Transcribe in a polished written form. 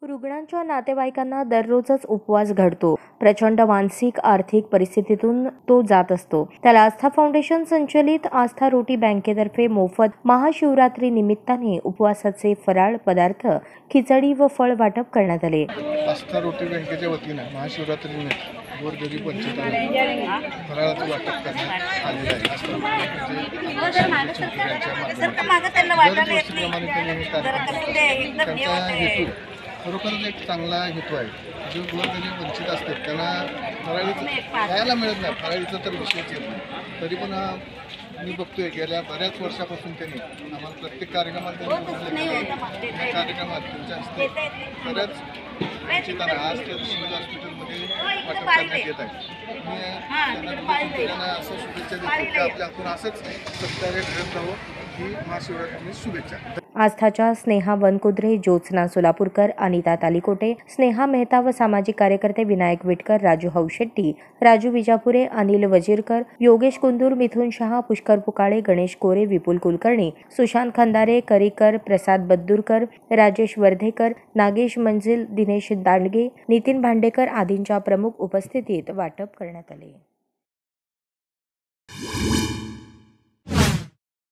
रुग्णांच्या नातेवाईकांना दररोजच उपवास घडतो. प्रचंड मानसिक आर्थिक परिस्थितीतून तो जात असतो. त्याला आस्था फाउंडेशन संचलित आस्था रोटी बँकेतर्फे मोफत महाशिवरात्री निमित्ताने उपवासाचे फराळ पदार्थ, खिचडी व फळ वाटप करण्यात आले. आस्था रोटी बँकेच्या वतीने महाशिवरात्री निमित्त गोरगरीब वंचितांना फराळाचं वाटप करण्यात आलेलं आहे. आस्था त्यांचा हेतू खरोखरच एक चांगला हेतू आहे. जो गोरगरीब वंचित असतात त्यांना फराळीचं खायला मिळत नाही, फराळीचा तर विषयच येत नाही. तरी पण मी बघतोय गेल्या बऱ्याच वर्षापासून त्यांनी आम्हाला प्रत्येक कार्यक्रमात त्यांच्या हस्ते बऱ्याच वंचितांना आज त्या सिव्हिल हॉस्पिटलमध्ये वाटप करण्यात येत आहे. मी त्यांना असं शुभेच्छा देतो की आपल्या हातून असंच सत्कार्य घडत राहावं ही महाशिवरात्रीची शुभेच्छा. आस्थाच्या स्नेहा वनकुद्रे, ज्योत्स्ना सोलापूरकर, अनिता तालीकोटे, स्नेहा मेहता व सामाजिक कार्यकर्ते विनायक विटकर, राजू हौशेट्टी, राजू विजापुरे, अनिल वजीरकर, योगेश कुंदूर, मिथुन शहा, पुष्कर पुकाळे, गणेश कोरे, विपुल कुलकर्णी, सुशांत खंदारे, करीकर, प्रसाद बद्दुरकर, राजेश वर्धेकर, नागेश मंजिल, दिनेश दांडगे, नितीन भांडेकर आदींच्या प्रमुख उपस्थितीत वाटप करण्यात आले.